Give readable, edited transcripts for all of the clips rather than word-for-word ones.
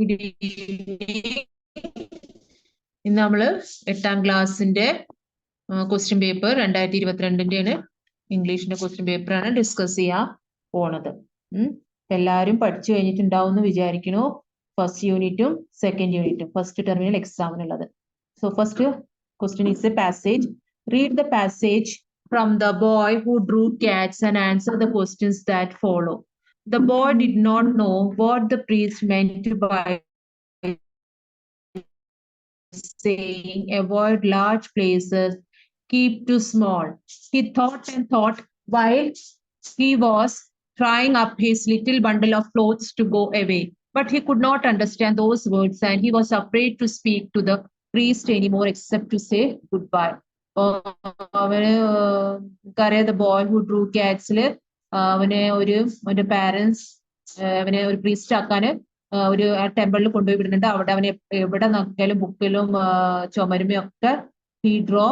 Good evening. ഇന്ന് നമ്മള് 8ാം ക്ലാസ്സിന്റെ ക്വസ്റ്റ്യൻ പേപ്പർ 2022 ഇംഗ്ലീഷിന്റെ ക്വസ്റ്റ്യൻ പേപ്പർ ആണ് ഡിസ്കസ് ചെയ്യാൻ പോണത്. എല്ലാവരും പഠിച്ചു കഴിഞ്ഞിട്ടുണ്ടാവും എന്ന് വിചാരിക്കുന്നു. ഫസ്റ്റ് യൂണിറ്റും സെക്കൻഡ് യൂണിറ്റും ഫസ്റ്റ് ടെർമിനൽ എക്സാമിനുള്ളത്. So first question is a passage. Read the passage from the boy who drew cats and answer the questions that follow. The boy did not know what the priest meant by saying avoid large places, keep too small. He thought and thought while he was trying up his little bundle of clothes to go away. But he could not understand those words and he was afraid to speak to the priest anymore except to say goodbye. The boy who drew cats, അവന്റെ parents അവനെ ഒരു priest ആക്കാന് ഒരു ടെമ്പിളിൽ കൊണ്ടുപോയി വിടുന്നുണ്ട്. അവിടെ അവനെ എവിടെ നോക്കിയാലും ബുക്കിലും ചുമരുമയും ഒക്കെ he draw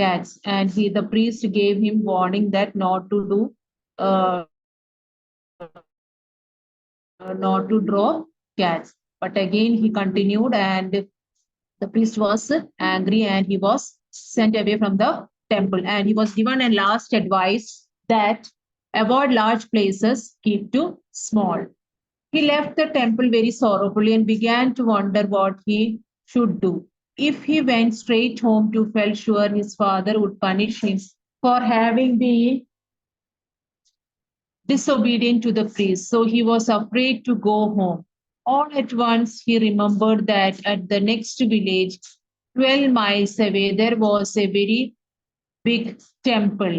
cats and the priest gave him warning that not to draw cats. But again he continued and the priest was angry and he was sent away from the temple and he was given a last advice that avoid large places, keep too small. He left the temple very sorrowfully and began to wonder what he should do. If he went straight home, he felt sure his father would punish him for having been disobedient to the priest. So he was afraid to go home. All at once, he remembered that at the next village, 12 miles away, there was a very big temple.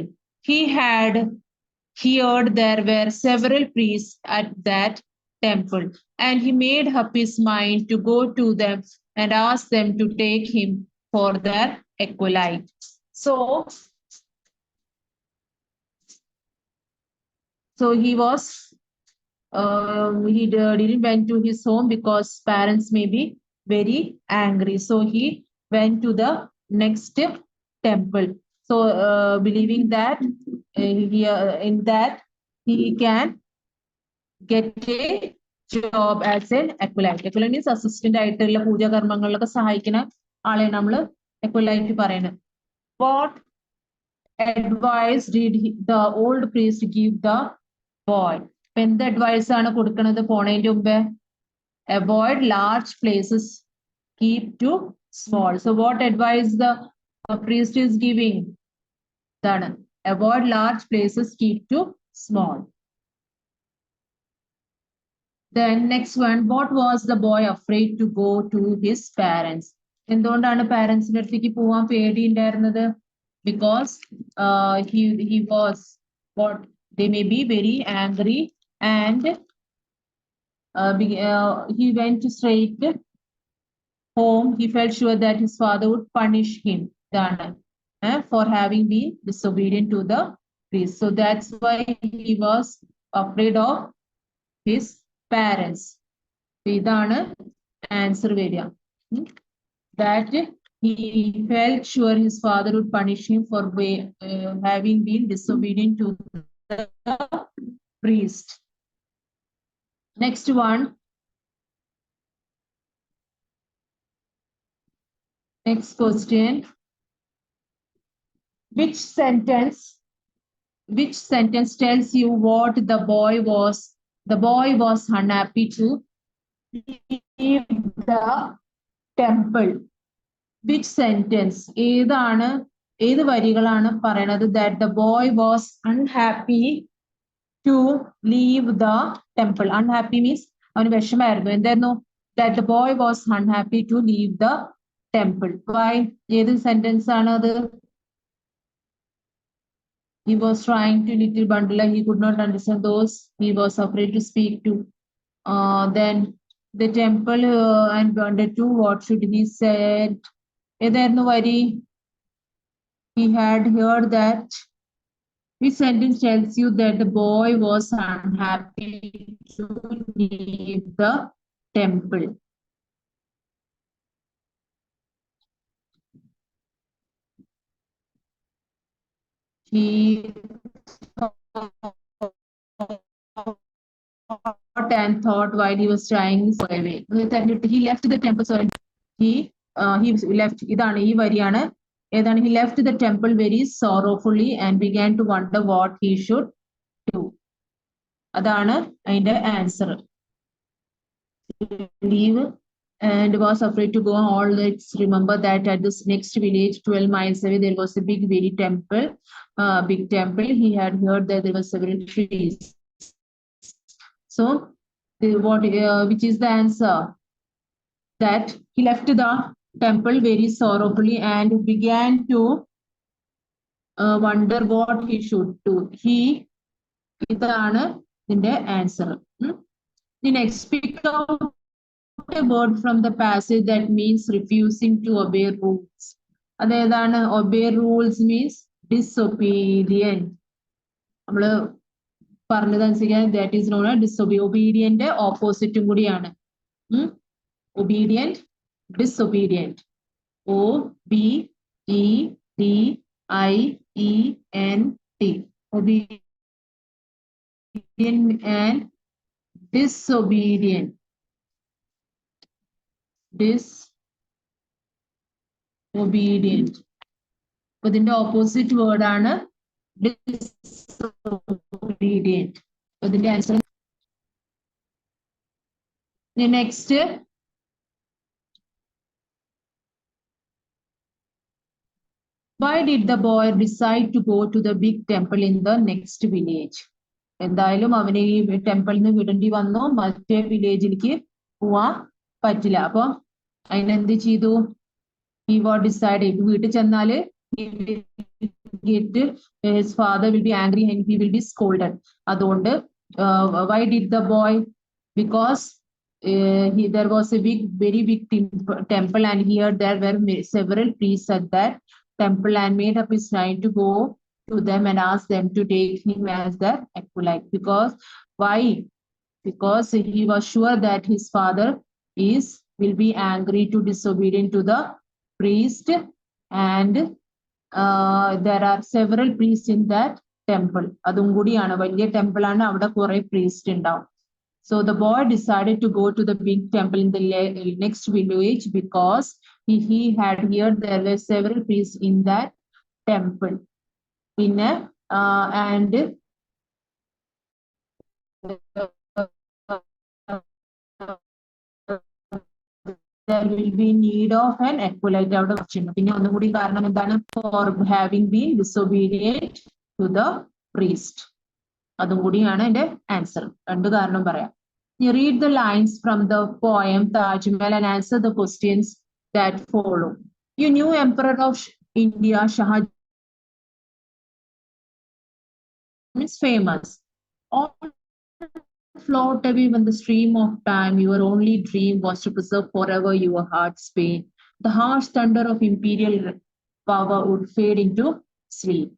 He had heard there were several priests at that temple, and he made up his mind to go to them and ask them to take him for their acolyte. So he was he didn't went to his home because parents may be very angry. So he went to the next temple. So believing that in that he can get a job as an acolyte. Acolyte means assistant ആയിട്ടുള്ള പൂജാകർമ്മങ്ങളിലൊക്കെ സഹായിക്കുന്ന ആളെ നമ്മൾ acolyte പറയുന്നത്. What advice did the old priest give the boy? എന്ത് advice ആണ് കൊടുക്കുന്നത് പോണതിന്റെ മുമ്പേ? Avoid large places, keep too small. So what advice the priest is giving? Done. Avoid large places, keep too small. Then next one, what was the boy afraid to go to his parents? എന്തുകൊണ്ടാണ് പാരന്റ്സിന്റെ അടുത്തേക്ക് പോവാൻ പേടിയുണ്ടായിരുന്നത്? Because he was what they may be very angry and he went straight home. He felt sure that his father would punish him for having been disobedient to the priest. So that's why he was afraid of his parents. ഇതാണ് answer വരിക. That he felt sure his father would punish him for having been disobedient to the priest. Next one. Next question. Which sentence tells you what the boy was? The boy was unhappy to leave the temple. Which sentence? ഏത് വരികളാണ് പറയണത് that the boy was unhappy to leave the temple? Unhappy means അവന് വിഷമായിരുന്നു. എന്തായിരുന്നു? That the boy was unhappy to leave the temple. Why? ഏത് sentence ആണ് അത്? He was trying to little bundle. He could not understand those. He was afraid to speak to. Then the temple and wanted to. What should he said? He had heard that. This sentence tells you that the boy was unhappy to leave the temple. He thought and thought while he was trying to go away. He left the temple. So he left. ഇതാണ് ഈ വരിയാണ്. ഏതാണ്? He left the temple very sorrowfully and began to wonder what he should do. അതാണ് അതിന്റെ answer. Leave and was afraid to go all. Let's remember that at this next village 12 miles away there was a big very temple, big temple. He had heard that there were several trees. So which is the answer? That he left the temple very sorrowfully and began to wonder what he should do. ഇതാണ് ഇതിന്റെ answer. The next, pick out a word from the passage that means refusing to obey rules. അതേതാണ്? Obey rules means disobedient. നമ്മള് പറഞ്ഞതനുസരിക്കാൻ, that is known as disobey. Obedient ഓപ്പോസിറ്റും കൂടിയാണ്. Obedient, disobedient. OBEDIENT. Obedient and disobedient. Disobedient. അതിന്റെ opposite word ആണ് disobedient. അതിന്റെ answer. Next, why did the boy decide to go to the big temple in the next village? എന്തായാലും അവന് ഈ ടെമ്പിളിൽ നിന്ന് വിടേണ്ടി വന്നു, മറ്റേ വില്ലേജിലേക്ക് പോവാൻ പറ്റില്ല. അപ്പൊ അതിനെന്ത് ചെയ്തു? He was decided. വീട്ടിൽ ചെന്നാല് his father will be angry and he will be scolded. അതുകൊണ്ട് why did the boy? Because there was a very big temple, and here there were several priests at that temple, and made up his mind to go to them and ask them to take him as their acolyte. Because why? Because he was sure that his father will be angry to disobedient to the priest, and there are several priests in that temple. അതും കൂടിയാണ്, വലിയ temple ആണ്, അവിടെ കുറെ priest ഉണ്ടാവും. So the boy decided to go to the big temple in the next village because he had heard there were several priests in that temple. പിന്നെ and there will be need of an acolyte. അവിടെ വെച്ചിട്ടുണ്ട്. പിന്നെ ഒന്നും കൂടി കാരണം എന്താണ്? For having been disobedient to the priest. അതും കൂടിയാണ് എന്റെ ആൻസർ. രണ്ട് കാരണം പറയാം. You read the lines from the poem Taj Mahal and answer the questions that follow. You knew Emperor of India Shah is famous. All float away when the stream of time. Your only dream was to preserve forever your heart's pain. The harsh thunder of imperial power would fade into sleep.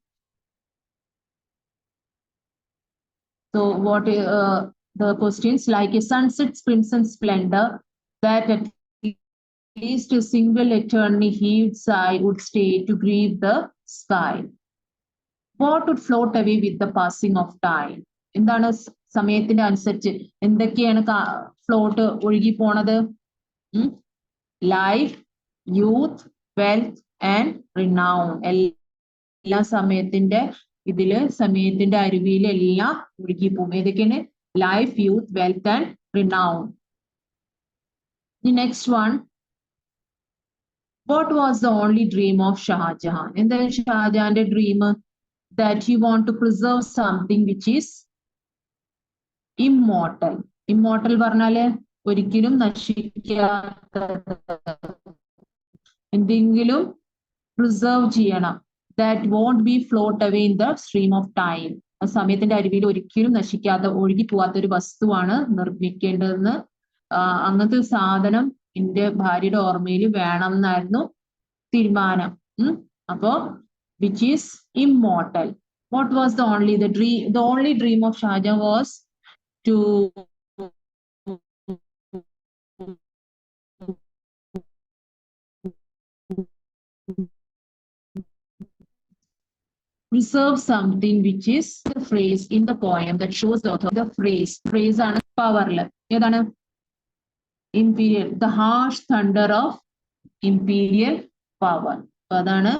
So what the questions? Like a sunset's crimson splendor, that at least a single eternally heaved sigh would stay to grieve the sky. What would float away with the passing of time? എന്താണ് സമയത്തിന്റെ അനുസരിച്ച് എന്തൊക്കെയാണ് float ഒഴുകി പോണത്? Life, youth, wealth and renown. എല്ലാ സമയത്തിന്റെ അരുവിയിൽ എല്ലാം ഒഴുകി പോകും. ഏതൊക്കെയാണ്? Life, youth, wealth and renown. The next one, what was the only dream of Shah Jahan? എന്താണ് ഷാജഹാന്റെ dream? That he want to preserve something which is immortal. Immortal പറഞ്ഞാല് ഒരിക്കലും നശിക്കാത്ത എന്തെങ്കിലും പ്രിസർവ് ചെയ്യണം. That won't be float away in the stream of time. ആ സമയത്തിന്റെ അരുവിയിൽ ഒരിക്കലും നശിക്കാത്ത, ഒഴുകി പോവാത്ത ഒരു വസ്തുവാണ് നിർമ്മിക്കേണ്ടതെന്ന്. അങ്ങനത്തെ ഒരു സാധനം എന്റെ ഭാര്യയുടെ ഓർമ്മയിൽ വേണം എന്നായിരുന്നു തീരുമാനം. അപ്പോ which is immortal. What was the only dream of Shah Jahan was to preserve something which is the phrase in the poem that shows the author. The phrase ആണ് പവറില് ഏതാണ് imperial, the harsh thunder of imperial power. അതാണ്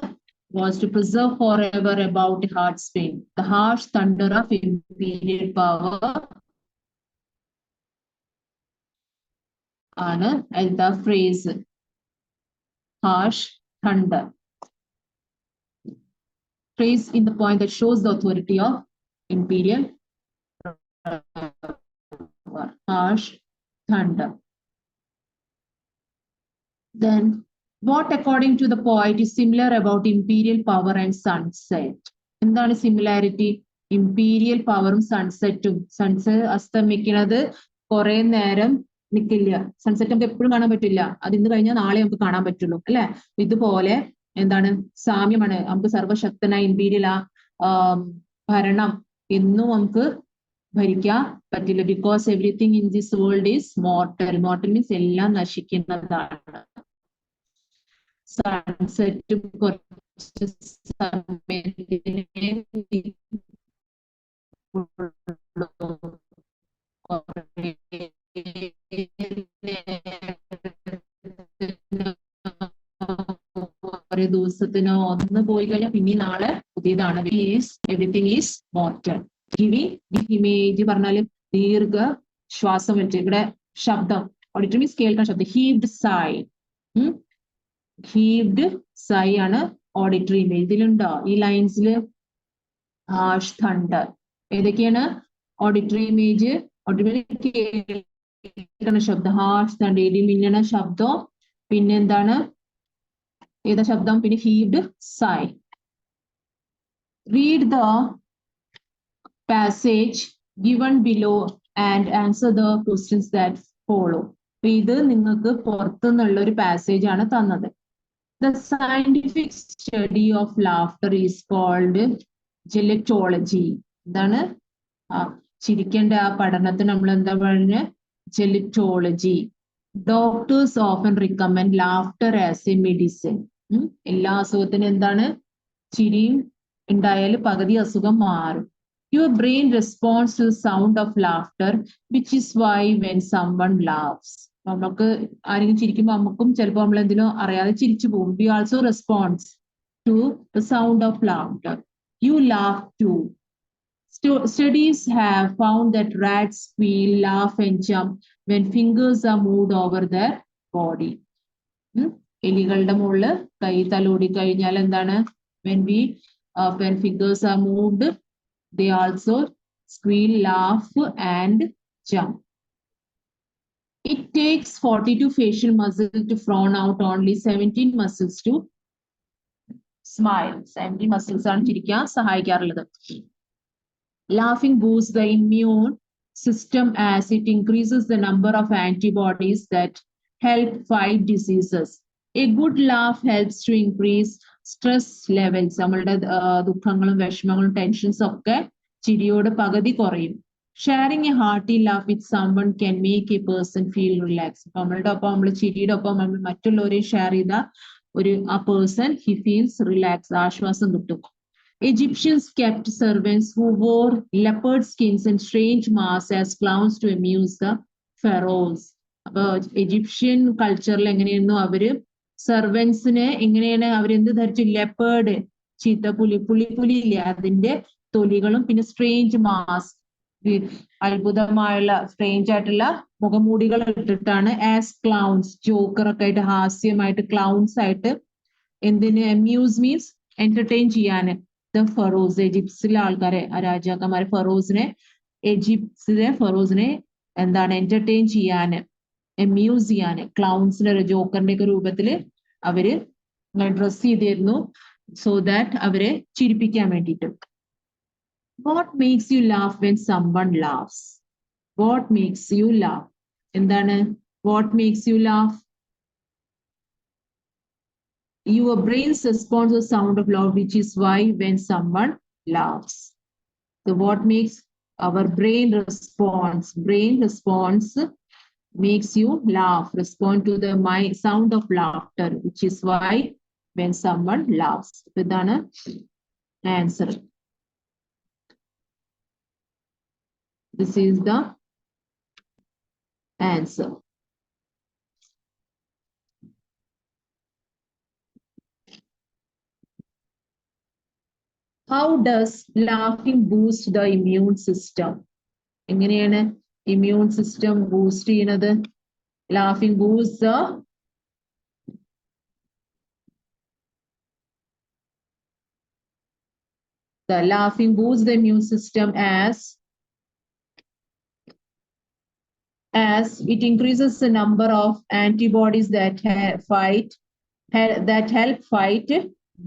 was to preserve forever about heart's pain. The harsh thunder of imperial power ആണ് the phrase harsh thunder. Phrase in the point that shows the authority of imperial power. Harsh thunder. Then, what according to the poet is similar about imperial power and sunset? എന്താണ് similarity imperial പവറും സൺസെറ്റും? Sunset അസ്തമിക്കുന്നത് കുറെ നേരം നിൽക്കില്ല. Sunset നമുക്ക് എപ്പോഴും കാണാൻ പറ്റില്ല. അത് ഇന്ന് കഴിഞ്ഞാൽ നാളെ നമുക്ക് കാണാൻ പറ്റുള്ളൂ അല്ലെ. ഇതുപോലെ എന്താണ് സാമ്യമാണ്. നമുക്ക് സർവശക്തനായ ഇമ്പീരിയൽ ഭരണം എന്നും നമുക്ക് ഭരിക്കാൻ പറ്റില്ല. Because everything in this world is mortal. Mortal means എല്ലാം നശിക്കുന്നതാണ്. സൺസെറ്റും കുറച്ച് സമയത്തിന് ഒരു ദിവസത്തിനോ ഒന്ന് പോയി കഴിഞ്ഞാൽ പിന്നെ നാളെ പുതിയതാണ്. Everything is mortal. ഇമേജ് പറഞ്ഞാലും ദീർഘ ശ്വാസം വെച്ച് ഇവിടെ ശബ്ദം ഓഡിറ്ററി മീൻസ് കേൾക്കാൻ ശബ്ദം. ഹീവ്ഡ് സൈ, ഹീവ്ഡ് സൈ ആണ് ഓഡിറ്ററി ഇമേജ്. ഇതിലുണ്ടോ ഈ ലൈൻസില്? ഹാഷ് തണ്ടർ ഏതൊക്കെയാണ് ഓഡിറ്ററി ഇമേജ്? ഓഡിറ്ററി കേൾക്കണ ശബ്ദം ഹാഷ് തണ്ടർ, ഇടി മിന്നണ ശബ്ദം. പിന്നെ എന്താണ് ഏതാ ശബ്ദം? പിന്നെ heaved sigh. Read the passage given below and answer the questions that follow. ഇത് നിങ്ങൾക്ക് പുറത്തുനിന്നുള്ള ഒരു പാസേജ് ആണ് തന്നത്. The scientific study of laughter is called gelotology. എന്താണ് ചിരിക്കേണ്ട ആ പഠനത്തിന് നമ്മൾ എന്താ പറഞ്ഞ? gelotology. Doctors often recommend laughter as a medicine. എല്ലാ അസുഖത്തിനും എന്താണ്? ചിരിയും ഉണ്ടായാൽ പകുതി അസുഖം മാറും. Your brain responds to the sound of laughter, which is why when someone laughs, നമുക്ക് ആരെങ്കിലും ചിരിക്കുമ്പോൾ നമുക്കും ചിലപ്പോൾ നമ്മൾ എന്തിനോ അറിയാതെ ചിരിച്ചു പോകും. We also responds to the sound of laughter. You laugh too. Studies have found that rats feel, laugh and jump when fingers are moved over their body. എലികളുടെ മുകളിൽ കൈ തലോടി കഴിഞ്ഞാൽ എന്താണ്? When fingers are moved, they also squeal, laugh and jump. It takes 42 facial muscles to frown out, only 17 muscles to smile. 17 muscles ആണ് ചിരിക്കാൻ സഹായിക്കാറുള്ളത്. Laughing boosts the immune system as it increases the number of antibodies that help fight diseases. A good laugh helps to increase stress levels. നമ്മളുടെ ദുഃഖങ്ങളും വിഷമങ്ങളും ടെൻഷൻസും ഒക്കെ ചിരിയോട് പകുതി കുറയും. Sharing a hearty laugh with someone can make a person feel relaxed. നമ്മളുടെ ഒപ്പം നമ്മൾ ചിരിയുടെ ഒപ്പം നമ്മൾ മറ്റുള്ളവരെ ഷെയർ ചെയ്ത ആ പേഴ്സൺ he feels relaxed, ആശ്വാസം കിട്ടും. Egyptians kept servants who wore leopard skins and strange masks as clowns to amuse the pharaohs. അപ്പൊ ഈജിപ്ഷ്യൻ കൾച്ചറിൽ എങ്ങനെയായിരുന്നു അവര് സെർവൻസിനെ എങ്ങനെയാണ് അവരെന്ത് ധരിച്ചു? ലെപ്പേർഡ്, പുലി ഇല്ലേ അതിന്റെ തൊലികളും പിന്നെ സ്ട്രേഞ്ച് മാസ്ക്, അത്ഭുതമായുള്ള സ്ട്രേഞ്ച് ആയിട്ടുള്ള മുഖമൂടികൾ ഇട്ടിട്ടാണ് ആസ് ക്ലൗൺസ്, ജോക്കറൊക്കെ ആയിട്ട് ഹാസ്യമായിട്ട് ക്ലൗൺസ് ആയിട്ട് എന്തിന്? അമ്യൂസ് മീൻസ് എന്റർടൈൻ ചെയ്യാന്. ദ ഫറോസ്, ഈജിപ്തിലെ ആൾക്കാരെ, ആ രാജാക്കന്മാരെ, ഈജിപ്തിലെ ഫറോസിനെ എന്താണ് എന്റർടൈൻ ചെയ്യാന്, അമ്യൂസ് ചെയ്യാന്, ക്ലൗൺസിന്റെ ജോക്കറിന്റെ ഒക്കെ രൂപത്തില് അവര് ഡ്രസ് ചെയ്തിരുന്നു സോ ദാറ്റ് അവരെ ചിരിപ്പിക്കാൻ വേണ്ടിയിട്ട്. What makes you laugh when someone laughs? What makes you laugh? എന്താണ് what makes you laugh? Your brain's response to the sound of laugh, which is why when someone laughs. So what makes our brain response makes you laugh, respond to the sound of laughter, which is why when someone laughs. ഇതാണ് answer. This is the answer. How does laughing boost the immune system? എങ്ങനെയാണ് immune system boost ചെയ്യുന്നത്? Laughing boosts the laughing boosts the immune system as it increases the number of antibodies that help fight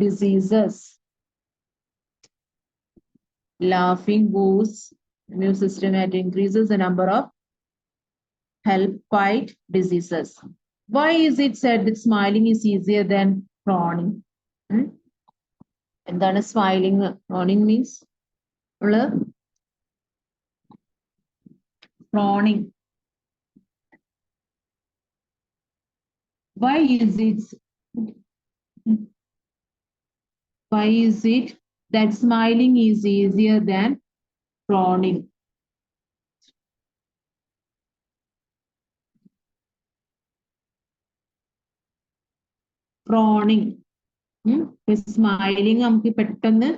diseases. Laughing boosts immune system that increases the number of help fight diseases. Why is it said that smiling is easier than frowning? എന്താണ് smiling? Frowning means frowning. Why is it that smiling is easier than frowning? Frowning. Smiling നമുക്ക് പെട്ടെന്ന്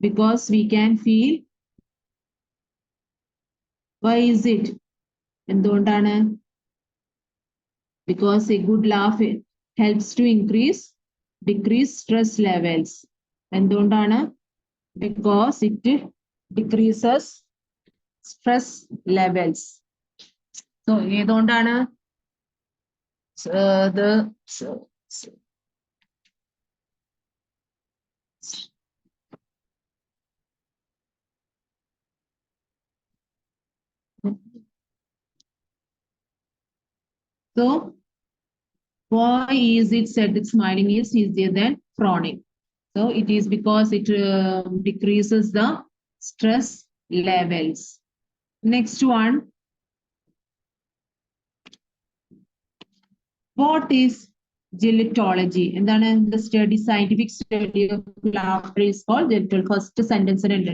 because we can feel. Why is it? എന്തുകൊണ്ടാണ്? Because a good laugh helps to decrease stress levels. എന്തുകൊണ്ടാണ്? Because it decreases stress levels. So ഏതുകൊണ്ടാണ്? So why is it said that smiling is easier than frowning? So it is because it decreases the stress levels. Next one. What is gelotology? എന്താണ് the scientific study of laughter is called gelotology. First sentence ഉണ്ട്.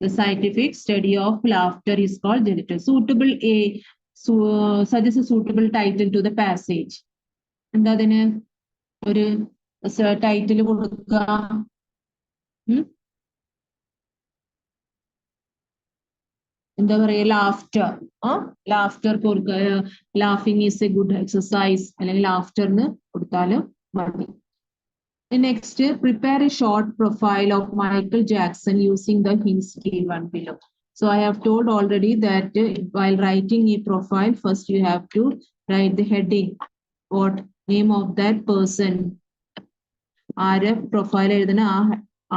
The scientific study of laughter is called gelotology. Suggest a suitable title to the passage. എന്താ അതിന് ഒരു title കൊടുക്കുക? എന്താ പറയുക? Laughter. Laughter കൊടുക്കുക. Laughing is A good exercise അല്ലെങ്കിൽ ലാഫ്റ്ററിന് കൊടുത്താലും മതി. Next, prepare a short profile of Michael Jackson using the hints given below. So I have told already that while writing a profile, first you have to write the heading. What name of that person? ആരെ profile എഴുതുന്ന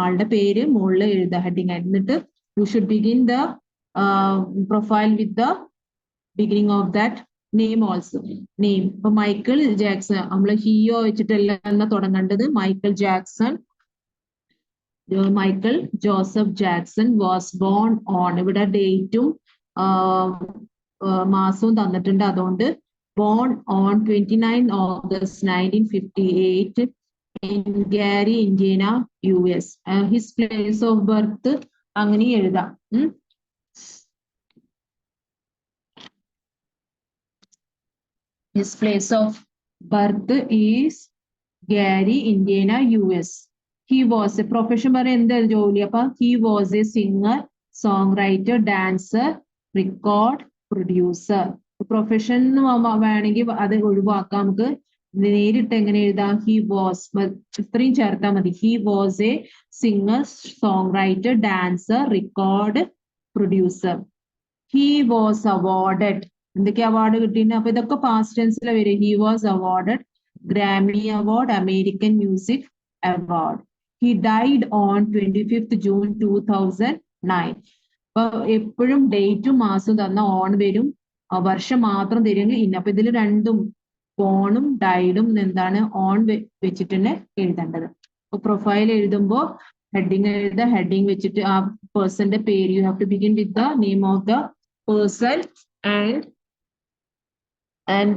ആളുടെ പേര് മുകളിൽ എഴുതുക heading ആയിട്ട്. എന്നിട്ട് you should begin the profile with the beginning of that name also. Name. ഇപ്പൊ Michael Jackson നമ്മൾ ഹിയോ വെച്ചിട്ടല്ല തുടങ്ങേണ്ടത്. Michael Jackson, Michael Joseph Jackson was born on. ഇവിടെ ഡേറ്റും മാസവും തന്നിട്ടുണ്ട്. അതുകൊണ്ട് born on 29 August 1958 in Gary, Indiana, US. His place of birth അങ്ങനെ എഴുതാം. His place of birth is Gary, Indiana, US. He was a profession പറയാൻ എന്താ ജോലി? അപ്പൊ he was a singer, songwriter, dancer, record producer. Profession വേണമെങ്കിൽ അത് ഒഴിവാക്കാം. നമുക്ക് നേരിട്ട് എങ്ങനെ എഴുതാം? ഹി വാസ് ഇത്രയും ചേർത്താൽ മതി. He was a singer, song writer, dancer, record producer. He was awarded. എന്തൊക്കെ അവാർഡ് കിട്ടിയിട്ടുണ്ട്? അപ്പൊ ഇതൊക്കെ പാസ്റ്റ് ടെൻസിലെ വരും. He was awarded Grammy award, American music award. He died on 25th June 2009. അപ്പൊ എപ്പോഴും ഡേറ്റും മാസവും തന്ന ഓൺ വരും, വർഷം മാത്രം തരുമെങ്കിൽ. അപ്പൊ ഇതിൽ രണ്ടും ബോണും ഡൈഡും എന്താണ് ഓൺ വെച്ചിട്ട് തന്നെ എഴുതേണ്ടത്. അപ്പൊ പ്രൊഫൈൽ എഴുതുമ്പോ ഹെഡിങ് എഴുതുക. ഹെഡിങ് വെച്ചിട്ട് ആ പേഴ്സന്റെ പേര് you have to begin with the name of the person and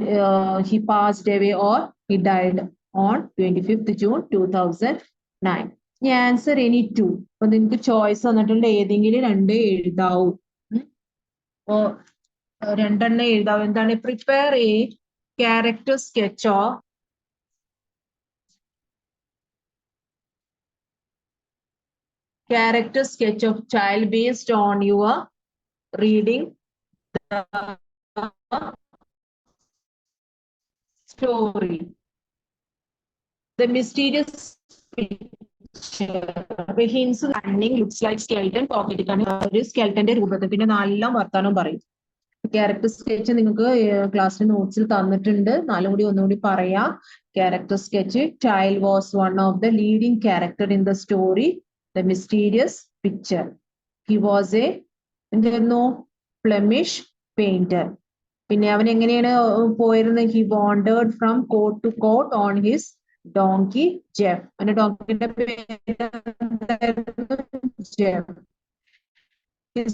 he passed away or he died on 25th June 2009. You answer any two. അപ്പൊ നിങ്ങൾക്ക് ചോയ്സ് തന്നിട്ടുണ്ട്, ഏതെങ്കിലും രണ്ട് എഴുതാവൂ. രണ്ടെണ്ണം എഴുതാം. എന്താണ്? Prepare A character sketch of child based on your reading the story. The mysterious hints cunning looks like skeleton pocket ഒരു സ്കെൽട്ടന്റെ രൂപത്തിൽ പിന്നെ നല്ല വർത്താനം പറയും. ക്യാരക്ടർ സ്കെച്ച് നിങ്ങൾക്ക് ക്ലാസ്സിൽ നോട്ട്സിൽ തന്നിട്ടുണ്ട്. ഒന്നുകൂടി പറയാം. Character sketch. Child was one of the leading character in the story The Mysterious Picture. He was a എന്തായിരുന്നു Flemish painter. പിന്നെ അവൻ എങ്ങനെയാണ് പോയിരുന്നത്? He wandered from court to court on his donkey Jeff. അവന്റെ ഡോങ്കിയുടെ പേര് Jeff. His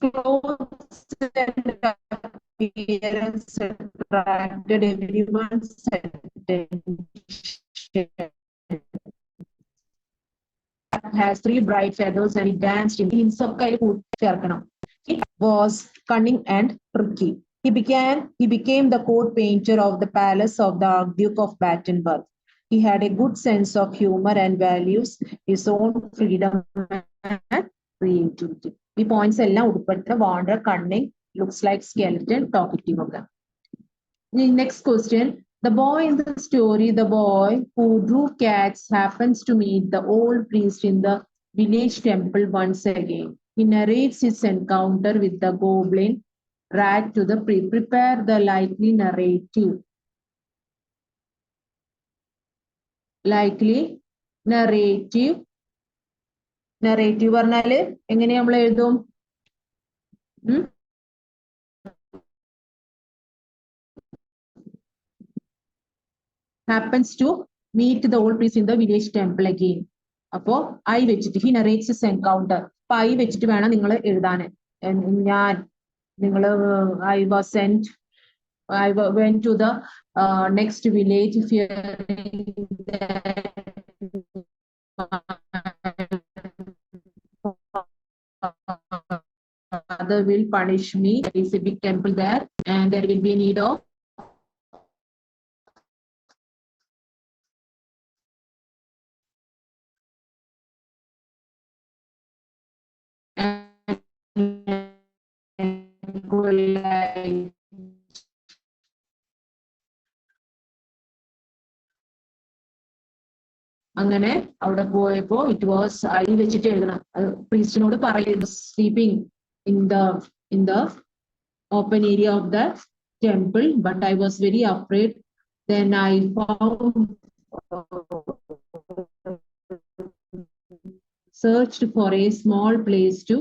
clothes and appearance attracted everyone's attention. Has 3 bright feathers and he danced in the He was cunning and tricky. He became the court painter of the palace of the Archduke of Battenberg. He had a good sense of humor and values his own freedom and creativity. The points എല്ലാം ഉൾപ്പെടുത്തുന്ന wander, cunning, looks like skeleton, talkative ഒക്കെ. Next question. The boy in the story, the boy who drew cats, happens to meet the old priest in the village temple once again. He narrates his encounter with the goblin rat to the prepare the likely narrative. Narrative പറഞ്ഞാൽ എങ്ങനെ നമ്മൾ എഴുതും? Happens to meet the old priest in the village temple again. അപ്പോ I വെച്ചിട്ട് he narrates his encounter. അപ്പൊ I വെച്ചിട്ട് വേണം നിങ്ങൾ എഴുതാൻ. I was sent. I went to the next village fearing that father will punish me. There is a big temple there and there will be a need of അങ്ങനെ അവിടെ പോയപ്പോ it was I വെച്ചിട്ട് എഴുതണം. പ്രീസ്റ്റിനോട് പറയുന്നു sleeping in the open area of the temple, but I was very afraid. Then I found searched for a small place to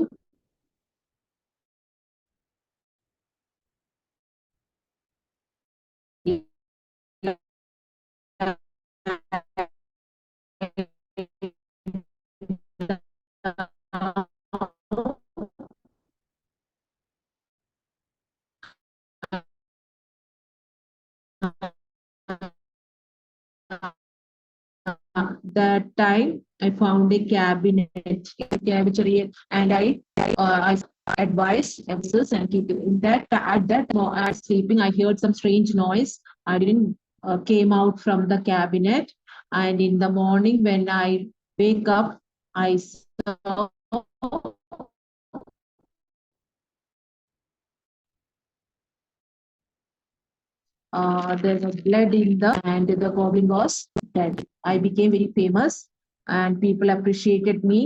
that time I found a cabinet and I advised emphasis and keep in that at that sleeping I heard some strange noise. I didn't came out from the cabinet, and in the morning when I wake up I saw there was blood in the and the goblin was dead. I became very famous and people appreciated me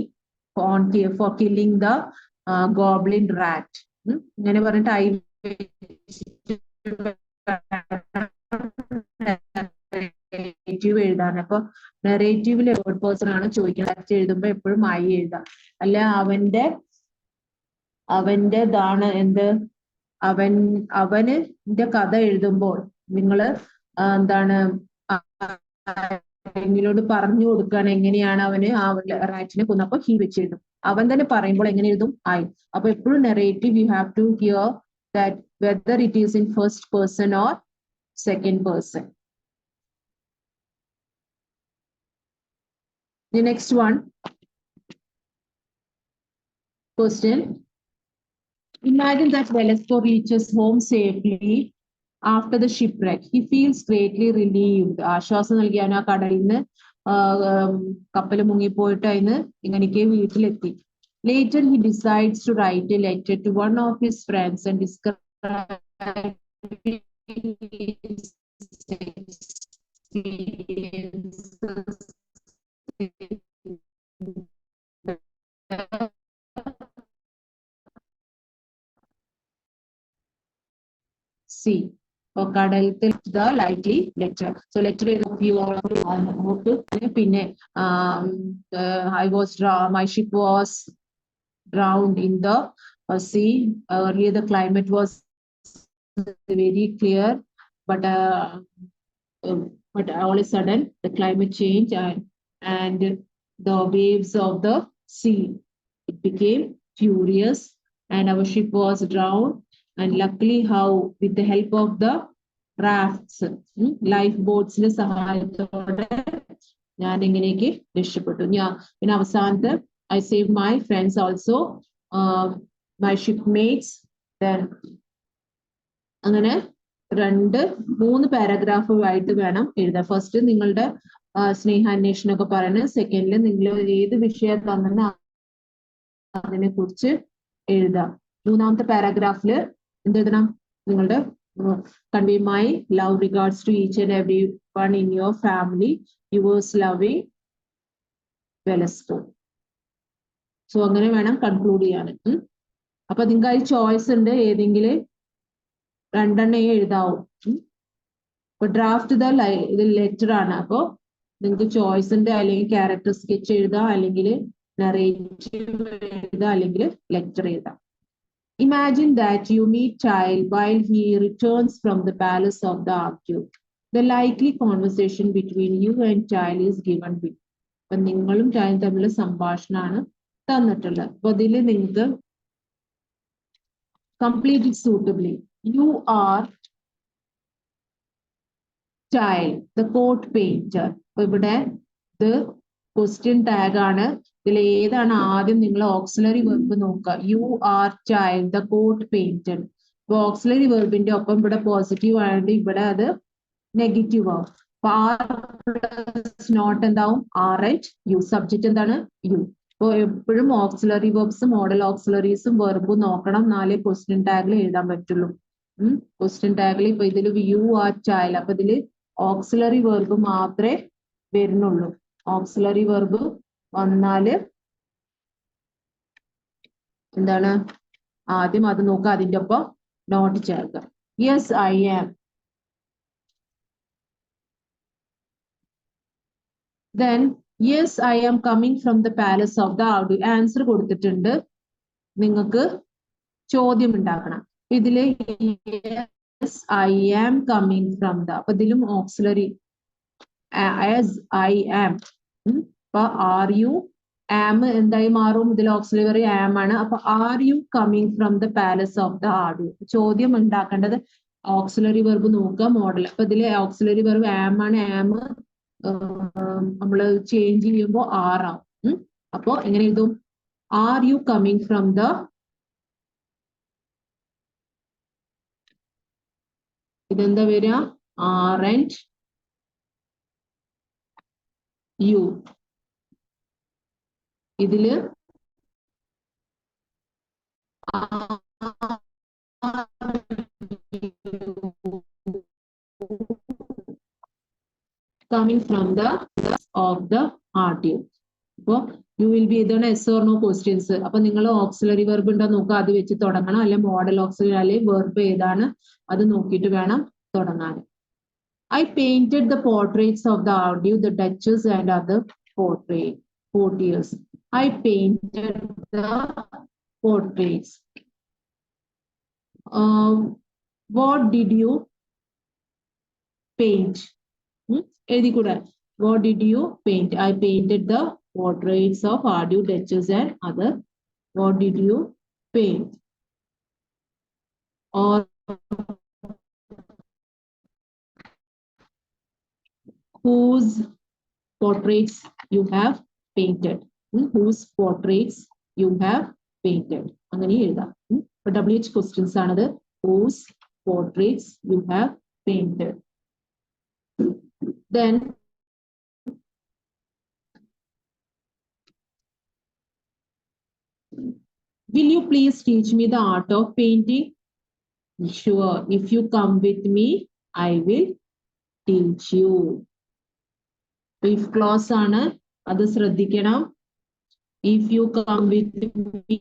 for killing the goblin rat. ഇങ്ങനെ പറഞ്ഞിട്ട് I narrative എഴുതാൻ. അപ്പൊ നെറേറ്റീവിൽ third person ആണ് ചോദിക്കുന്നത്. എഴുതുമ്പോ എപ്പോഴും I എഴുതാം. അല്ല അവന്റേതാണ് എന്ത് അവന് കഥ എഴുതുമ്പോൾ നിങ്ങള് എന്താണ് എങ്ങനോട് പറഞ്ഞു കൊടുക്കുകയാണ് എങ്ങനെയാണ് അവന് ആ റാറ്റിനെ കൊന്നത്. അപ്പൊ he വെച്ചെഴുതും. അവൻ തന്നെ പറയുമ്പോൾ എങ്ങനെ എഴുതും? I. അപ്പൊ എപ്പോഴും narrative you have to hear that whether it is in first person or second person. The next one question. Imagine that Velasco reaches home safely after the shipwreck. He feels greatly relieved. ആശ്വാസം നൽകിയ അവൻ ആ കടലിൽ നിന്ന് കപ്പൽ മുങ്ങിപ്പോയിട്ട് അതിന് ഇങ്ങനെയൊക്കെ വീട്ടിലെത്തി. Later, he decides to write a letter to one of his friends and describe his experiences. See, കടലത്തിൽ the likely letter. So letter you all പിന്നെ I was my ship was drowned in the sea. Earlier the climate was very clear, but all of a sudden the climate changed and the waves of the sea, it became furious and our ship was drowned. And luckily how with the help of the rafts, lifeboats സഹായത്തോടെ ഞാൻ ഇങ്ങനെയൊക്കെ രക്ഷപ്പെട്ടു. പിന്നെ അവസാനത്തെ I saved my friends also, my shipmates. Then അങ്ങനെ 2-3 പാരഗ്രാഫുമായിട്ട് വേണം എഴുതാൻ. First നിങ്ങളുടെ സ്നേഹാന്വേഷണമൊക്കെ പറയുന്നത്, സെക്കൻഡില് നിങ്ങൾ ഏത് വിഷയം തന്നെ അതിനെ കുറിച്ച് എഴുതാം. 3-ാമത്തെ പാരഗ്രാഫില് എന്തെഴുതണം? നിങ്ങളുടെ convey my love regards to each and every one in your family. Yours loving, Velasco. So അങ്ങനെ വേണം കൺക്ലൂഡ് ചെയ്യാൻ. അപ്പൊ നിങ്ങൾക്ക് അതിൽ ചോയ്സ് ഉണ്ട്, ഏതെങ്കിലും 2 എഴുതാവും. ഇപ്പൊ ഡ്രാഫ്റ്റ് ഇത് ലെറ്റർ ആണ്, അപ്പൊ നിങ്ങൾക്ക് ചോയ്സ് ഉണ്ട്. അല്ലെങ്കിൽ ക്യാരക്ടർ സ്കെച്ച് എഴുതാം, അല്ലെങ്കിൽ നറേറ്റീവ് എഴുതാം, അല്ലെങ്കിൽ ലെറ്റർ എഴുതാം. Imagine that you meet child while he returns from the palace of the archduke. The likely conversation between you and child is given with. അപ്പൊ നിങ്ങളും child തമ്മിലുള്ള സംഭാഷണമാണ് തന്നിട്ടുള്ളത്. അപ്പൊ അതിൽ നിങ്ങൾക്ക് complete it suitably. You are child, the coat painter. അപ്പൊ ഇവിടെ ഇത് ക്വസ്റ്റ്യൻ ടാഗ് ആണ്. ഇതിൽ ഏതാണ് ആദ്യം നിങ്ങൾ ഓക്സിലറി വെർബ് നോക്കുക. You are child the coat painted. അപ്പൊ ഓക്സിലറി വെർബിന്റെ ഒപ്പം ഇവിടെ പോസിറ്റീവ് ആയതുകൊണ്ട് ഇവിടെ അത് നെഗറ്റീവ് ആവും. അപ്പൊ നോട്ട് എന്താവും? Are right you. സബ്ജക്റ്റ് എന്താണ്? യു. അപ്പൊ എപ്പോഴും ഓക്സിലറി വെർബ്സ്, മോഡൽ ഓക്സിലറീസും വെർബും നോക്കണം, എന്നാലേ ക്വസ്റ്റ്യൻ ടാഗിൽ എഴുതാൻ പറ്റുള്ളൂ. ക്വസ്റ്റ്യൻ ടാഗിൽ ഇപ്പൊ ഇതിൽ യു ആർ ചൈൽഡ്, അപ്പൊ ഇതില് ഓക്സിലറി വെർബ് മാത്രമേ വരുന്നുള്ളൂ. ഓക്സിലറി വെർബ് വന്നാല് എന്താണ്? ആദ്യം അത് നോക്കുക, അതിന്റെ ഒപ്പം നോട്ട് ചേർക്കുക. Yes I am. Then yes I am coming from the palace of the archduke. Answer കൊടുത്തിട്ടുണ്ട്, നിങ്ങൾക്ക് ചോദ്യം ഉണ്ടാക്കണം. ഇതില് yes I am coming from the, അപ്പൊ ഇതിലും ഓക്സിലറി as I am. അപ്പൊ ആർ യു ആം എന്തായി മാറും? ഇതിൽ ഓക്സിലറി ആം ആണ്. അപ്പൊ are you coming from the palace of the archduke. ചോദ്യം ഉണ്ടാക്കേണ്ടത് ഓക്സിലറി വെർബ് നോക്കുക, മോഡൽ. അപ്പൊ ഇതിലെ ഓക്സിലറി വെർബ് ആം ആണ്. ആം നമ്മള് ചേഞ്ച് ചെയ്യുമ്പോൾ ആറാവും. അപ്പൊ എങ്ങനെ എഴുതും? R you coming from the, ഇതെന്താ വരിക? ആറൻറ്റ് യു. ഇതില് coming from the of the arduke. അപ്പൊ യു വിൽ ബി ഇതാണ് എസ് ഓർ നോ ക്വസ്റ്റ്യൻസ്. അപ്പൊ നിങ്ങൾ ഓക്സിലറി വെർബ് ഉണ്ടോ നോക്കുക, അത് വെച്ച് തുടങ്ങണം. അല്ലെ മോഡൽ ഓക്സിലറി അല്ലെങ്കിൽ വെർബ് ഏതാണ് അത് നോക്കിയിട്ട് വേണം തുടങ്ങാൻ. I painted the portraits of the arduke, the duchess and other courtiers. I painted the portraits. What did you paint? എഴുതി കൂടെ. What did you paint? I painted the portraits of arduke, duchess and other. What did you paint? Or whose portraits you have painted? Whose portraits you have painted? അങ്ങനെ എഴുതാം. WH questions ആണത്. Whose portraits you have painted. Then will you please teach me the art of painting? Sure. If you come with me, I will teach you. If clause ആണ് അത് ശ്രദ്ധിക്കണം. If you come with me,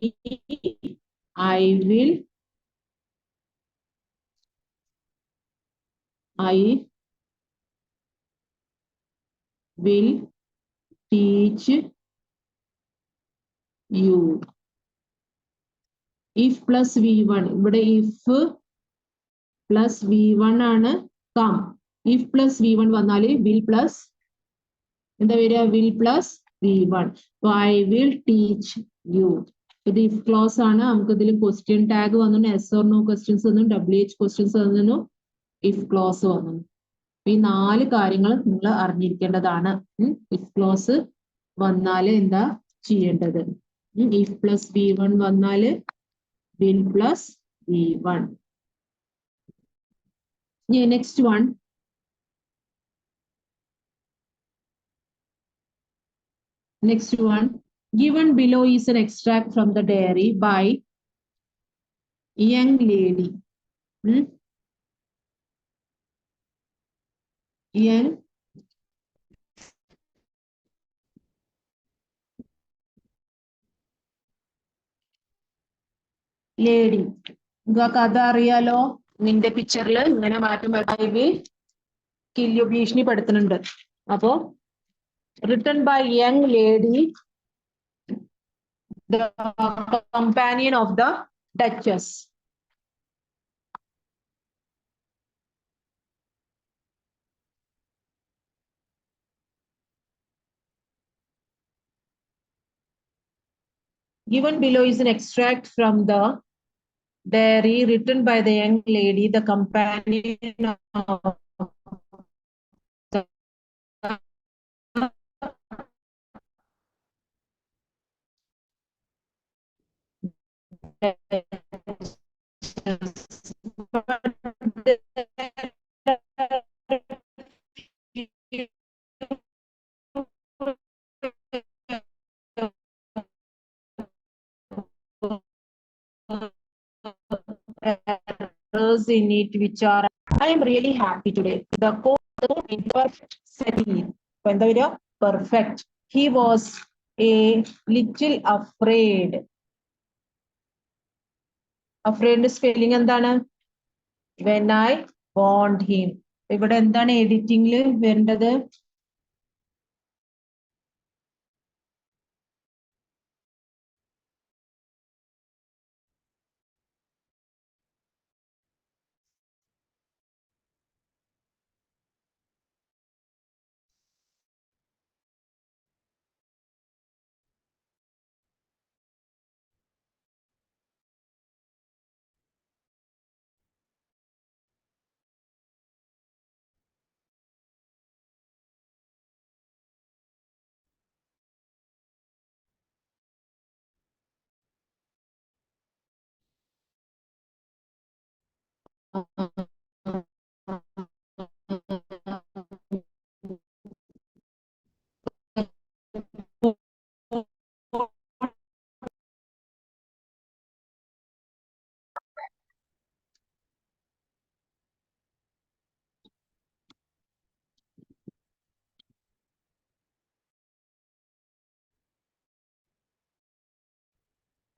I will teach you. If plus V1. ഇവിടെ if plus V1 ആണ് come. If plus V1 വന്നാൽ will plus എന്താ വരിക? Will plus V1. So I will teach you. ഇത് if clause ആണ്. നമുക്ക് ഇതിൽ question tag വന്നു, yes or no questions വന്നു, WH questions വന്നു, if clause വന്നു. ഈ 4 കാര്യങ്ങൾ നിങ്ങൾ അറിഞ്ഞിരിക്കേണ്ടതാണ്. if clause വന്നാൽ എന്താ ചെയ്യേണ്ടത്? if plus V1 വന്നാൽ will plus V1. Yeah, next one. Next one. Given below is an extract from the diary by young lady. Young lady. കഥ അറിയാലോ? നിന്റെ പിക്ചറിൽ ഇങ്ങനെ മാറ്റം കില്ല് ഭീഷണിപ്പെടുത്തുന്നുണ്ട്. അപ്പോ written by young lady, the companion of the Duchess. Given below is an extract from the diary written by the young lady, the companion of the in it which are I am really happy today. The code in perfect setting. Perfect. He was a little afraid. Afraid spelling എന്താണ്? When I warned him. ഇവിടെ എന്താണ് എഡിറ്റിംഗിൽ വരേണ്ടത്?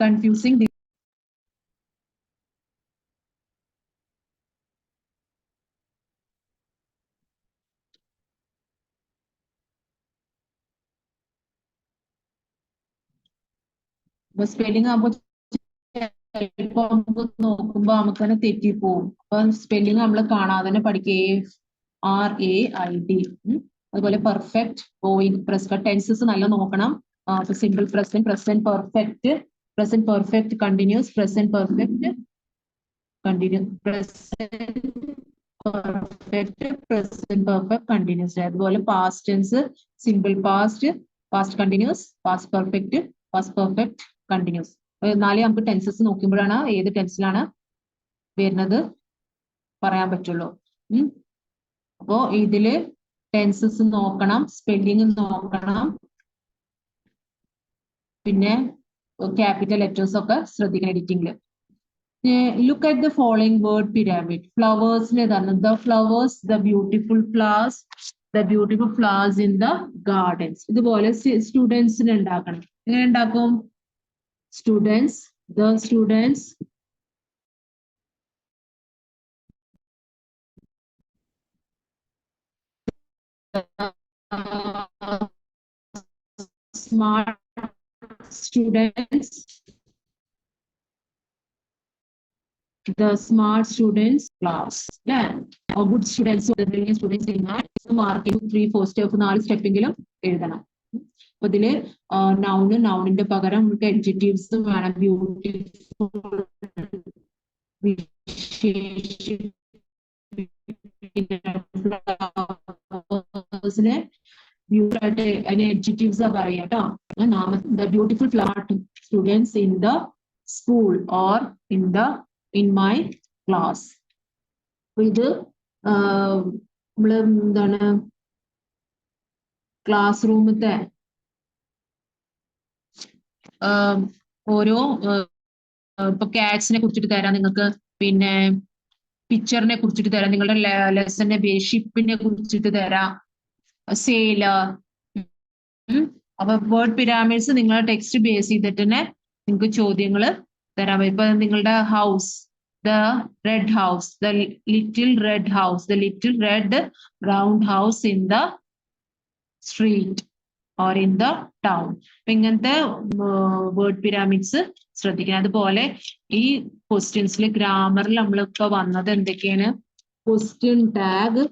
Confusing. Spelling ആകുമ്പോൾ നോക്കുമ്പോ നമുക്ക് തന്നെ തെറ്റിപ്പോവും. അപ്പൊ spelling നമ്മൾ കാണാതെ തന്നെ പഠിക്കുക. RAID. അതുപോലെ പെർഫെക്റ്റ്, ഗോയിങ്, പ്രസന്റ് ടെൻസസ് നല്ല നോക്കണം. Simple present, present perfect, present perfect continuous, present perfect continuous, perfect, present perfect continuous. അതുപോലെ past tense, simple past, past continuous, past perfect, past perfect continuous. എന്നാലേ നമുക്ക് ടെൻസസ് നോക്കുമ്പോഴാണ് ഏത് ടെൻസിലാണ് വരുന്നത് പറയാൻ പറ്റുള്ളൂ. അപ്പോ ഇതില് ടെൻസസ് നോക്കണം, സ്പെല്ലിംഗ് നോക്കണം, പിന്നെ ക്യാപിറ്റൽ ലെറ്റേഴ്സ് ഒക്കെ ശ്രദ്ധിക്കണം എഡിറ്റിംഗില്. Look at the following word pyramid. ഫ്ലവേഴ്സിന് തന്നെ the flowers, the beautiful flowers, the beautiful flowers in the gardens. ഇതുപോലെ സ്റ്റുഡൻസിന് ഉണ്ടാക്കണം. എങ്ങനെ ഉണ്ടാക്കും? Students, the students smart students, the smart students class. Or good students, the brilliant students in mark 3, 4 step 4 സ്റ്റെപ്പെങ്കിലും എഴുതണം. അപ്പൊ ഇതില് നൗണിന്റെ പകരം നമുക്ക് adjectives വേണം. ബ്യൂട്ടിഫുൾ, അതിന് adjectives ആ പറയാ കേട്ടോ. The beautiful flower students in the school or in my class. അപ്പൊ ഇത് നമ്മള് എന്താണ് ക്ലാസ് റൂമത്തെ ഓരോ ഇപ്പൊ കാറ്റ്സിനെ കുറിച്ചിട്ട് തരാം നിങ്ങൾക്ക്, പിന്നെ പിക്ചറിനെ കുറിച്ചിട്ട് തരാം, നിങ്ങളുടെ ലെസന്റെ ഷിപ്പിനെ കുറിച്ചിട്ട് തരാം, സെയിലർ. അപ്പൊ വേർഡ് പിരാമിഡ്സ് നിങ്ങളുടെ ടെക്സ്റ്റ് ബേസ് ചെയ്തിട്ട് തന്നെ നിങ്ങൾക്ക് ചോദ്യങ്ങൾ തരാൻ പറ്റും. ഇപ്പൊ നിങ്ങളുടെ house, the red house, the little red house, the little red round house in the street or in the town. അപ്പൊ ഇങ്ങനത്തെ വേർഡ് പിരാമിഡ്സ് ശ്രദ്ധിക്കണം. അതുപോലെ ഈ ക്വസ്റ്റ്യൻസിൽ ഗ്രാമറിൽ നമ്മളിപ്പോ വന്നത് എന്തൊക്കെയാണ്? ക്വസ്റ്റ്യൻ ടാഗ്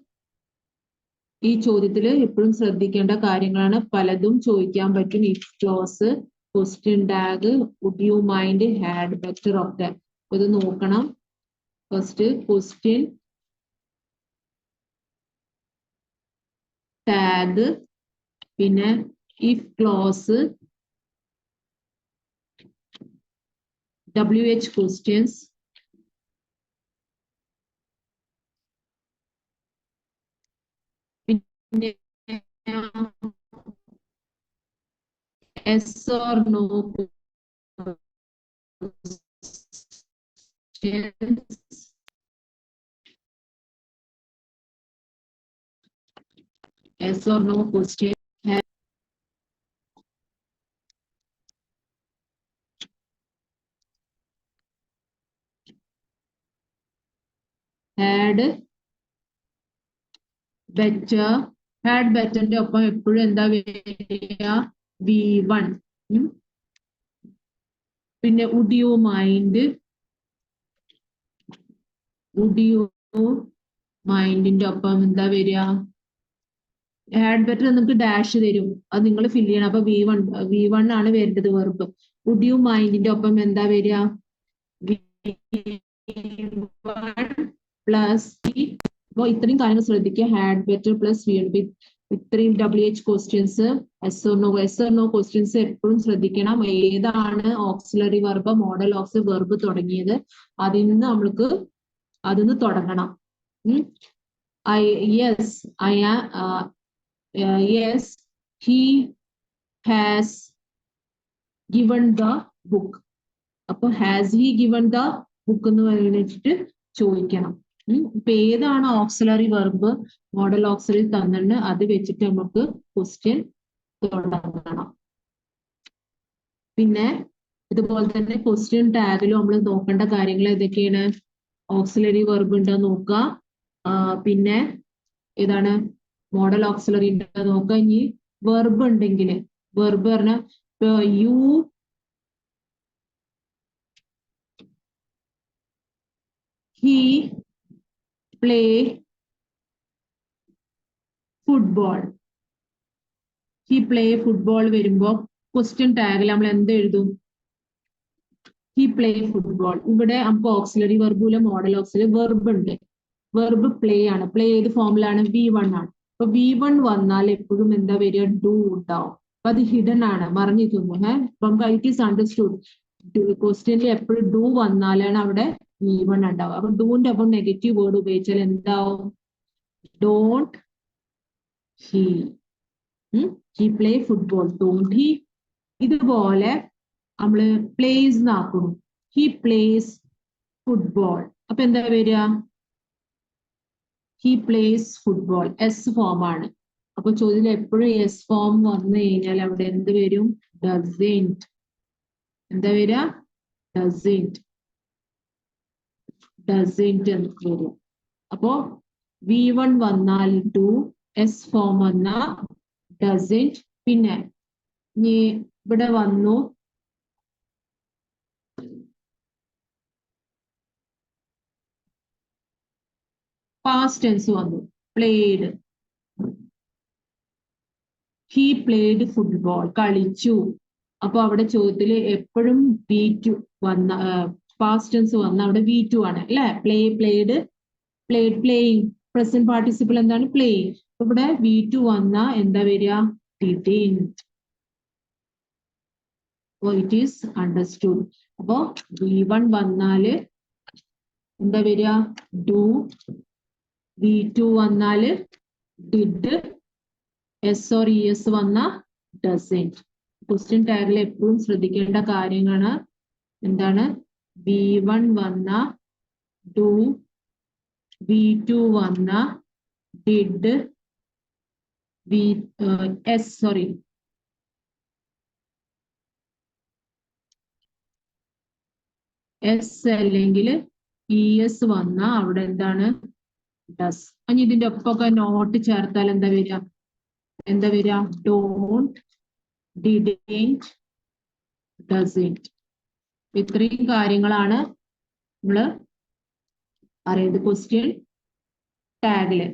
ഈ ചോദ്യത്തിൽ എപ്പോഴും ശ്രദ്ധിക്കേണ്ട കാര്യങ്ങളാണ്. പലതും ചോദിക്കാൻ പറ്റും. If clause, question tag, would you mind, had better ഒക്കെ ഇത് നോക്കണം. ഫസ്റ്റ് ക്വസ്റ്റ്യൻ ടാഗ്, പിന്നെ if clause, WH questions, yes or no questions, yes or no question, had better, had better ന്റെ ഒപ്പം എപ്പോഴും എന്താ വരിക? V1. പിന്നെ would you mind, would you mind ന്റെ ഒപ്പം എന്താ വരിക? ഹാഡ് ബെറ്റർ നമുക്ക് ഡാഷ് തരും, അത് നിങ്ങൾ ഫില്ല് ചെയ്യണം. അപ്പൊ V1 ആണ് വരേണ്ടത് വെർബ്. വുഡ് യു മൈൻഡിന്റെ ഒപ്പം എന്താ വരിക? പ്ലസ്. അപ്പൊ ഇത്രയും കാര്യങ്ങൾ ശ്രദ്ധിക്കുക. Had better plus V1. ഇത്രയും WH questions, yes or no questions എപ്പോഴും ശ്രദ്ധിക്കണം. ഏതാണ് auxiliary verb, modal auxiliary verb തുടങ്ങിയത്, അതിന്ന് തുടങ്ങണം. Yes, he has given the book. അപ്പൊ has he given the book എന്ന് പറഞ്ഞിട്ട് ചോദിക്കണം. ഇപ്പൊ ഏതാണ് ഓക്സിലറി വെർബ്, മോഡൽ ഓക്സിലറി തന്നിട്ട് അത് വെച്ചിട്ട് നമുക്ക് ക്വസ്റ്റ്യൻ തുടങ്ങണം. പിന്നെ ഇതുപോലെ തന്നെ ക്വസ്റ്റ്യൻ ടാഗിലും നമ്മൾ നോക്കേണ്ട കാര്യങ്ങൾ ഏതൊക്കെയാണ്? ഓക്സിലറി വെർബ് ഉണ്ടോ നോക്കുക, പിന്നെ ഏതാണ് മോഡൽ ഓക്സിലറി ഉണ്ടോ നോക്കുക. ഇനി വെർബ് ഉണ്ടെങ്കിൽ, വെർബ് പറഞ്ഞാൽ you he play football, he play football വരുമ്പോ ക്വസ്റ്റ്യൻ ടാഗിൽ നമ്മൾ എന്ത് എഴുതും? he play football. ഇവിടെ നമുക്ക് ഓക്സിലറി വെർബിലെ മോഡൽ ഓക്സിലറി വെർബ് ഉണ്ട്. വെർബ് പ്ലേ ആണ്. പ്ലേ ഏത് ഫോമിലാണ്? V1 ആണ്. അപ്പൊ V1 വന്നാൽ എപ്പോഴും എന്താ വരിക? ഡു ഉണ്ടാവും. അപ്പൊ അത് ഹിഡൻ ആണ്, മറിഞ്ഞിരിക്കുന്നു. നമുക്ക് ഇറ്റ് ഈസ് അണ്ടർസ്റ്റുഡ്. ക്വസ്റ്റ്യനിൽ എപ്പോഴും ഡു വന്നാലാണ് അവിടെ V1 ഉണ്ടാവുക. അപ്പൊ ഡൂന്റെ അപ്പം നെഗറ്റീവ് വേർഡ് ഉപയോഗിച്ചാൽ എന്താവും? Don't he play football. Don't he. ഇതുപോലെ നമ്മള് പ്ലേസ് എന്നാക്കുന്നു. He plays football. അപ്പൊ എന്താ വരിക? He plays football. S form ആണ്. അപ്പൊ ചോദ്യത്തിൽ എപ്പോഴും എസ് ഫോം വന്നു കഴിഞ്ഞാൽ അവിടെ എന്ത് വരും? ഡസൻറ്റ്. എന്താ വരിക? ഡസൻറ്റ്. ഡസൻറ്റ് എന്ന് വരും. അപ്പോ V1 വന്നാൽ ഡു, എസ് ഫോം വന്നാൽ ഡസൻറ്റ്. പിന്നെ ഇനി ഇവിടെ വന്നു പാസ്റ്റ് ടെൻസ് വന്നു. പ്ലേഡ്. He played football. കളിച്ചു. അപ്പൊ അവിടെ ചോദ്യത്തിൽ എപ്പോഴും V2 വന്ന പാസ്റ്റ് ടെൻസ് വന്ന അവിടെ V2 ആണ് അല്ലെ? Played, playing. പ്രസന്റ് പാർട്ടിസിപ്പിൾ എന്താണ്? പ്ലേയിങ്. ഇവിടെ V2 വന്ന എന്താ വരിക? ഡിഡിൻറ്റ്. It is understood. അപ്പോ V1 വന്നാല് എന്താ വരിക? ഡു. V2 വന്നാല് ഡിഡ്. എസ് ഓർ ES വന്ന ഡസൻറ്റ്. ക്വസ്റ്റ്യൻ ടാഗിൽ എപ്പോഴും ശ്രദ്ധിക്കേണ്ട കാര്യങ്ങളാണ്. എന്താണ്? V1 വന്ന ഡു, V2 വന്ന ഡിഡ്, എസ് അല്ലെങ്കിൽ ES വന്ന അവിടെ എന്താണ്? ഡസ്. അനി ഇതിന്റെ ഒപ്പൊക്കെ നോട്ട് ചേർത്താൽ എന്താ വരിക? എന്താ വരിക? Don't, didn't, doesn't. ഇത്രയും കാര്യങ്ങളാണ് നമ്മള് അറിയുന്നത് ക്വസ്റ്റ്യൻ ടാഗില്.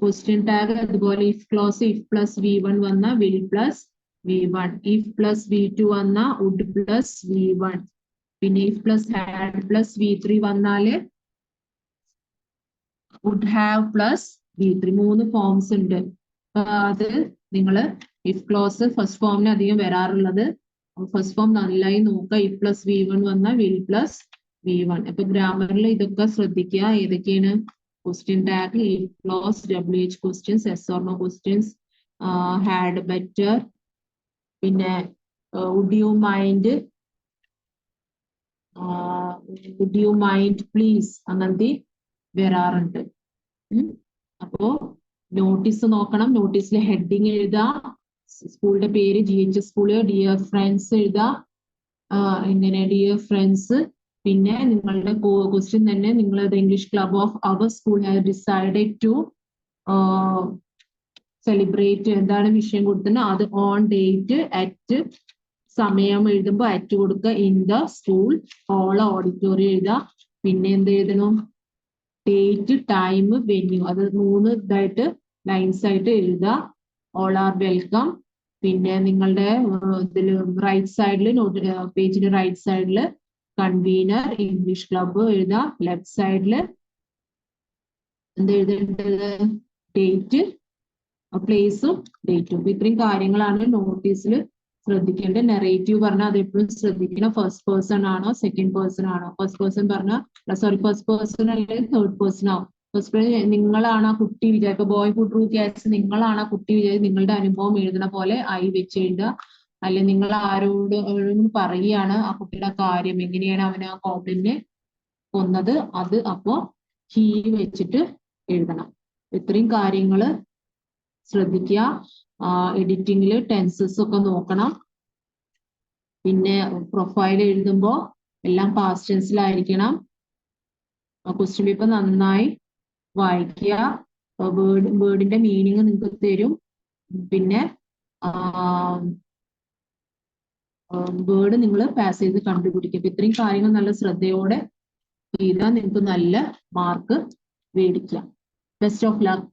ക്വസ്റ്റ്യൻ ടാഗ് അതുപോലെ if close, if plus V1 വന്ന will plus V1, if plus V2 വന്ന വുഡ് പ്ലസ് V1, പിന്നെ if plus had plus V3 വന്നാല് would have plus V3. 3 forms ഉണ്ട്. അത് നിങ്ങള് ഇഫ് ക്ലോസ് ഫസ്റ്റ് ഫോമിന് അധികം വരാറുള്ളത്. ഫസ്റ്റ് ഫോം നന്നായി നോക്കുക. ഇഫ് പ്ലസ് V1 വന്ന വിൽ പ്ലസ് V1. അപ്പൊ ഗ്രാമറിൽ ഇതൊക്കെ ശ്രദ്ധിക്കുക. ഏതൊക്കെയാണ്? Question tag, if clause, WH questions, yes or no questions, had, better, പിന്നെ വുഡ് യു മൈൻഡ്, പ്ലീസ്, അങ്ങനത്തെ വരാറുണ്ട്. അപ്പോ നോട്ടീസ് നോക്കണം. നോട്ടീസിൽ ഹെഡിങ് എഴുതുക. സ്കൂളിന്റെ പേര് GH സ്കൂള്, ഡിയർ ഫ്രണ്ട്സ് എഴുതുക. ഇങ്ങനെ ഡിയർ ഫ്രണ്ട്സ്. പിന്നെ നിങ്ങളുടെ ക്വസ്റ്റ്യൻ തന്നെ നിങ്ങൾ English club of our school have decided to celebrate. എന്താണ് വിഷയം കൊടുക്കുന്നത്? അത് ഓൺ ഡേറ്റ്, അറ്റ്, സമയം എഴുതുമ്പോൾ അറ്റ് കൊടുക്കുക. In the school hall, auditorium എഴുതുക. പിന്നെ എന്ത് എഴുതണം? Date, time, venue. അത് 3 ഇതായിട്ട് ലൈൻസ് ആയിട്ട് എഴുതുക. All are welcome. പിന്നെ നിങ്ങളുടെ ഇതിൽ റൈറ്റ് സൈഡിൽ പേജിന്റെ റൈറ്റ് സൈഡിൽ കൺവീനർ, ഇംഗ്ലീഷ് ക്ലബ്ബ് എഴുതുക. ലെഫ്റ്റ് സൈഡില് എന്ത് എഴുതേണ്ടത്? ഡേറ്റ്, പ്ലേസും ഡേറ്റും. ഇത്രയും കാര്യങ്ങളാണ് നോട്ടീസിൽ ശ്രദ്ധിക്കേണ്ടത്. നെറേറ്റീവ് പറഞ്ഞാൽ അത് എപ്പോഴും ശ്രദ്ധിക്കണം. ഫസ്റ്റ് പേഴ്സൺ ആണോ സെക്കൻഡ് പേഴ്സൺ ആണോ? ഫസ്റ്റ് പേഴ്സൺ പറഞ്ഞാൽ ഫസ്റ്റ് പേഴ്സൺ അല്ലെങ്കിൽ തേർഡ് പേഴ്സൺ ആവും. ഫസ്റ്റ് പേഴ്സൺ നിങ്ങളാണ് ആ കുട്ടി വിചാരിക്കുക. ബോയ് ഹു ട്രൂ ക്യാറ്റ്സ്, നിങ്ങളാണ് ആ കുട്ടി വിചാരിച്ച് നിങ്ങളുടെ അനുഭവം എഴുതുന്ന പോലെ ആയി വെച്ച് എഴുതുക. അല്ലെങ്കിൽ നിങ്ങൾ ആരോട് പറയുകയാണ് ആ കുട്ടിയുടെ കാര്യം, എങ്ങനെയാണ് അവന് ആ കോബ്ലിനെ കൊന്നത്, അത് അപ്പോ ഹീ വെച്ചിട്ട് എഴുതണം. ഇത്രയും കാര്യങ്ങള് ശ്രദ്ധിക്കുക. എഡിറ്റിംഗിൽ ടെൻസസ് ഒക്കെ നോക്കണം. പിന്നെ പ്രൊഫൈൽ എഴുതുമ്പോൾ എല്ലാം പാസ്റ്റ് ടെൻസിലായിരിക്കണം. ക്വസ്റ്റ്യൻ പേപ്പർ നന്നായി വായിക്കുക. വേർഡിന്റെ മീനിങ് നിങ്ങൾക്ക് തരും. പിന്നെ വേർഡ് നിങ്ങൾ പാസ് ചെയ്ത് കണ്ടുപിടിക്കുക. ഇത്രയും കാര്യങ്ങൾ നല്ല ശ്രദ്ധയോടെ ചെയ്താൽ നിങ്ങൾക്ക് നല്ല മാർക്ക് മേടിക്കാം. Best of luck.